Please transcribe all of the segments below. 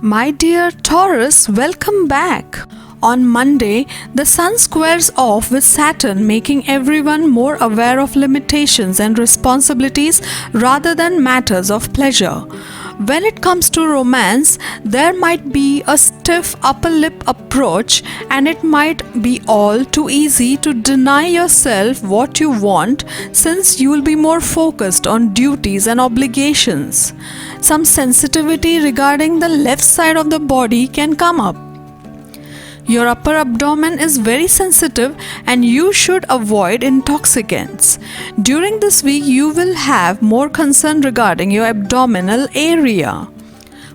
My dear Taurus, welcome back. On Monday, the Sun squares off with Saturn, making everyone more aware of limitations and responsibilities rather than matters of pleasure. When it comes to romance, there might be a stiff upper lip approach, and it might be all too easy to deny yourself what you want since you will be more focused on duties and obligations. Some sensitivity regarding the left side of the body can come up. Your upper abdomen is very sensitive and you should avoid intoxicants. During this week, you will have more concern regarding your abdominal area.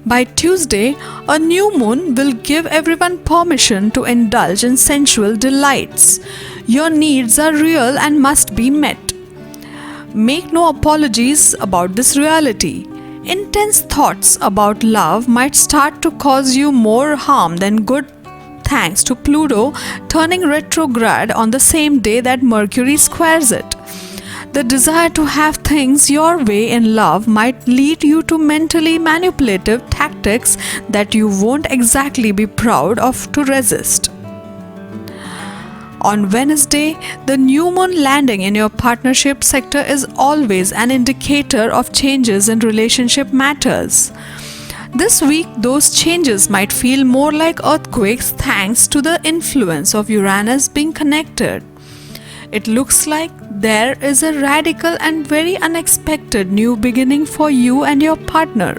By Tuesday, a new moon will give everyone permission to indulge in sensual delights. Your needs are real and must be met. Make no apologies about this reality. Intense thoughts about love might start to cause you more harm than good thanks to Pluto turning retrograde on the same day that Mercury squares it. The desire to have things your way in love might lead you to mentally manipulative tactics that you won't exactly be proud of to resist. On Wednesday, the new moon landing in your partnership sector is always an indicator of changes in relationship matters. This week, those changes might feel more like earthquakes thanks to the influence of Uranus being connected. It looks like there is a radical and very unexpected new beginning for you and your partner.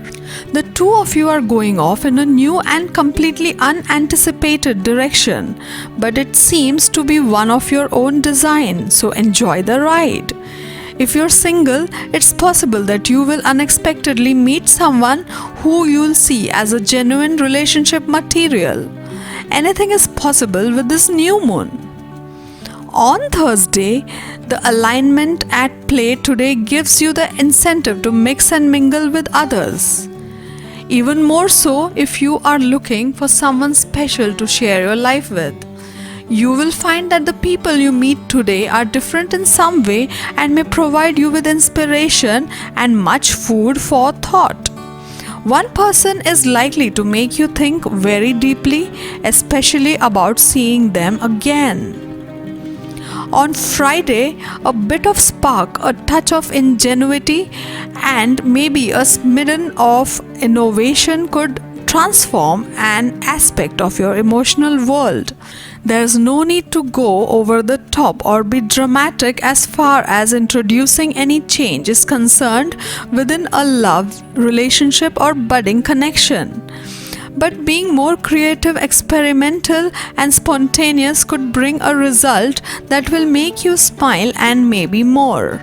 The two of you are going off in a new and completely unanticipated direction, but it seems to be one of your own design, so enjoy the ride. If you're single, it's possible that you will unexpectedly meet someone who you'll see as a genuine relationship material. Anything is possible with this new moon. On Thursday, the alignment at play today gives you the incentive to mix and mingle with others. Even more so if you are looking for someone special to share your life with. You will find that the people you meet today are different in some way and may provide you with inspiration and much food for thought. One person is likely to make you think very deeply, especially about seeing them again. On Friday, a bit of spark, a touch of ingenuity, and maybe a smidgen of innovation could transform an aspect of your emotional world. There's no need to go over the top or be dramatic as far as introducing any change is concerned within a love relationship or budding connection. But being more creative, experimental, and spontaneous could bring a result that will make you smile and maybe more.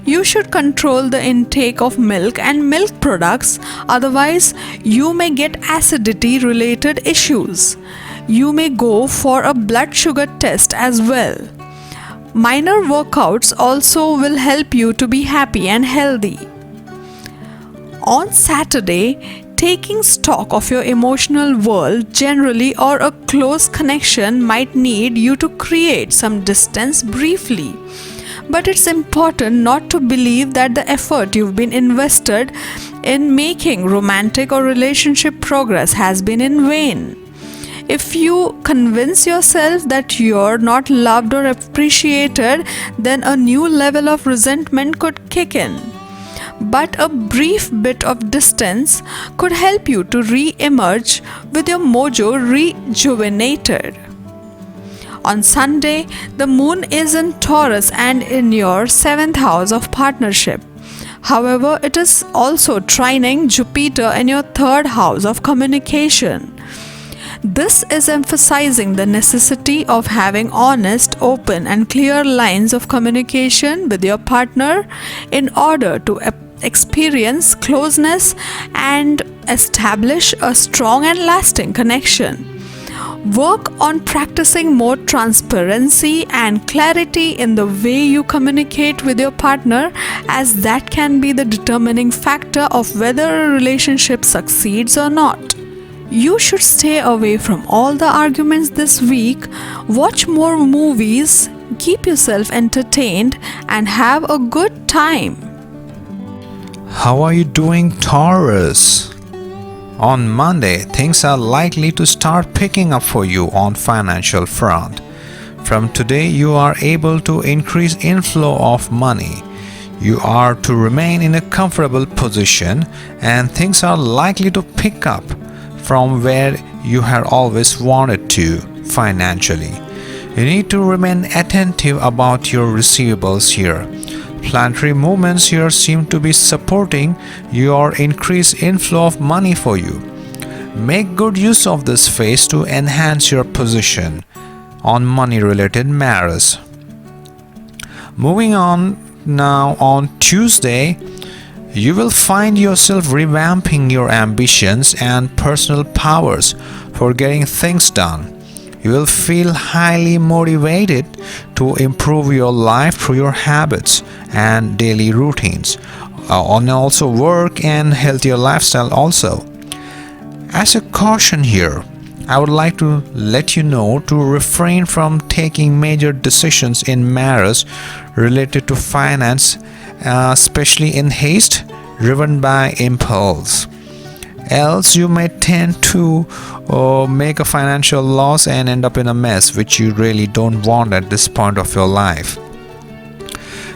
You should control the intake of milk and milk products, otherwise, you may get acidity related issues. You may go for a blood sugar test as well. Minor workouts also will help you to be happy and healthy. On Saturday, taking stock of your emotional world generally or a close connection might need you to create some distance briefly. But it's important not to believe that the effort you've been invested in making romantic or relationship progress has been in vain. If you convince yourself that you're not loved or appreciated, then a new level of resentment could kick in. But a brief bit of distance could help you to re-emerge with your mojo rejuvenated. On Sunday, the moon is in Taurus and in your 7th house of partnership. However, it is also trining Jupiter in your 3rd house of communication. This is emphasizing the necessity of having honest, open, and clear lines of communication with your partner in order to experience closeness and establish a strong and lasting connection. Work on practicing more transparency and clarity in the way you communicate with your partner, as that can be the determining factor of whether a relationship succeeds or not. You should stay away from all the arguments this week, watch more movies, keep yourself entertained, and have a good time. How are you doing, Taurus? On Monday, things are likely to start picking up for you on financial front. From today, you are able to increase inflow of money. You are to remain in a comfortable position and things are likely to pick up from where you had always wanted to financially. You need to remain attentive about your receivables here. Planetary movements here seem to be supporting your increased inflow of money for you. Make good use of this phase to enhance your position on money-related matters. Moving on now, on Tuesday, you will find yourself revamping your ambitions and personal powers for getting things done. You will feel highly motivated to improve your life through your habits and daily routines, and also work and healthier lifestyle also. As a caution here, I would like to let you know to refrain from taking major decisions in matters related to finance, especially in haste, driven by impulse. Else you may tend to make a financial loss and end up in a mess which you really don't want at this point of your life.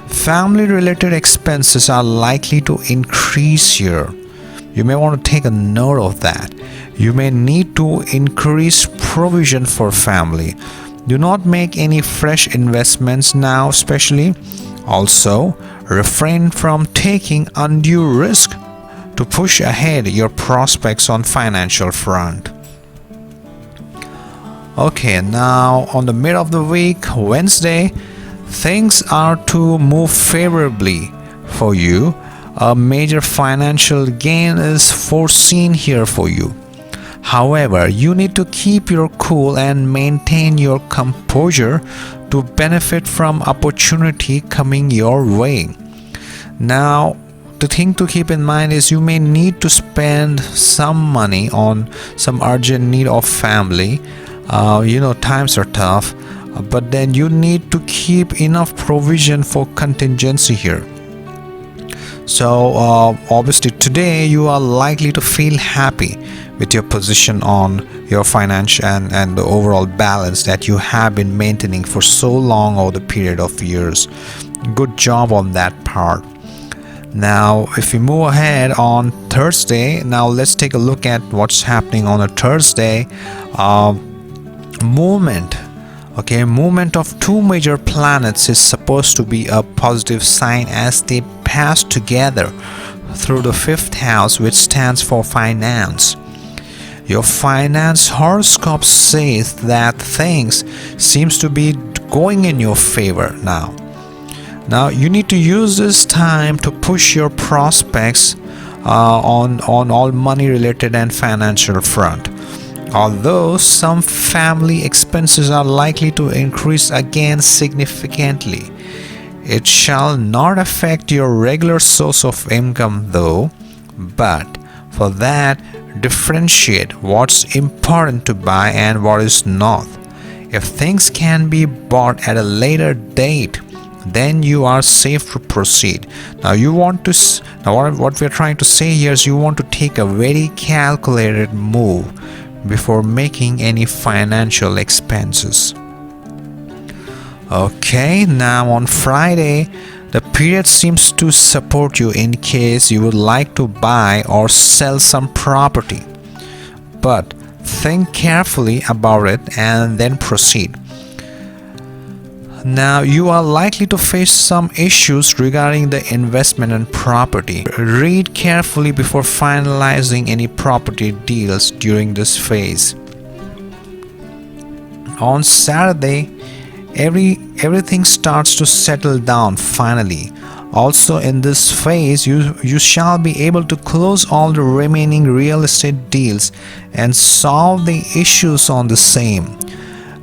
Family related expenses are likely to increase here. You may want to take a note of that. You may need to increase provision for family. Do not make any fresh investments now, especially. Also, refrain from taking undue risk to push ahead your prospects on financial front. Okay, now on the mid of the week, Wednesday, things are to move favorably for you. A major financial gain is foreseen here for you. However, you need to keep your cool and maintain your composure to benefit from opportunity coming your way. Now, the thing to keep in mind is you may need to spend some money on some urgent need of family. Times are tough, but then you need to keep enough provision for contingency here. So obviously today you are likely to feel happy with your position on your financial and the overall balance that you have been maintaining for so long over the period of years. Good job on that part. Now if we move ahead on Thursday, now let's take a look at what's happening on a Thursday. Movement of two major planets is supposed to be a positive sign as they pass together through the fifth house, which stands for finance. Your finance horoscope says that things seems to be going in your favor now. Now you need to use this time to push your prospects on all money related and financial front. Although some family expenses are likely to increase again significantly, it shall not affect your regular source of income though, but for that, differentiate what's important to buy and what is not. If things can be bought at a later date, then you are safe to proceed. Now what we're trying to say here is you want to take a very calculated move before making any financial expenses. Okay, now on Friday, the period seems to support you in case you would like to buy or sell some property. But think carefully about it and then proceed. Now you are likely to face some issues regarding the investment and property. Read carefully before finalizing any property deals during this phase. On Saturday, everything starts to settle down finally. Also in this phase, you shall be able to close all the remaining real estate deals and solve the issues on the same.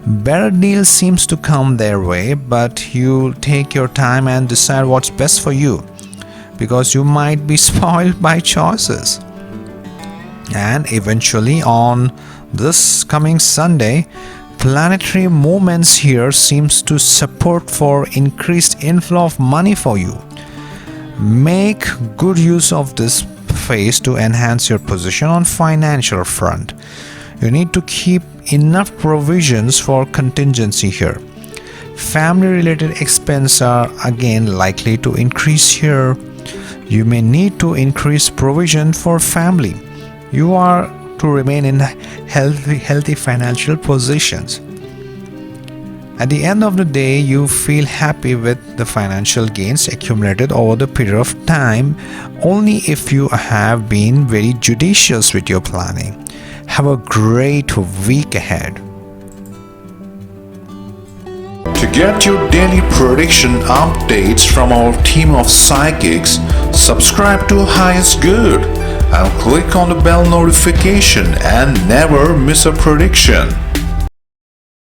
Better deals seems to come their way, but you take your time and decide what's best for you, because you might be spoiled by choices. And eventually on this coming Sunday, planetary movements here seems to support for increased inflow of money for you. Make good use of this phase to enhance your position on financial front. You need to keep enough provisions for contingency here. Family related expenses are again likely to increase here. You may need to increase provision for family. You are to remain in healthy financial positions. At the end of the day, you feel happy with the financial gains accumulated over the period of time only if you have been very judicious with your planning. Have a great week ahead. To get your daily prediction updates from our team of psychics, subscribe to Highest Good and click on the bell notification and never miss a prediction.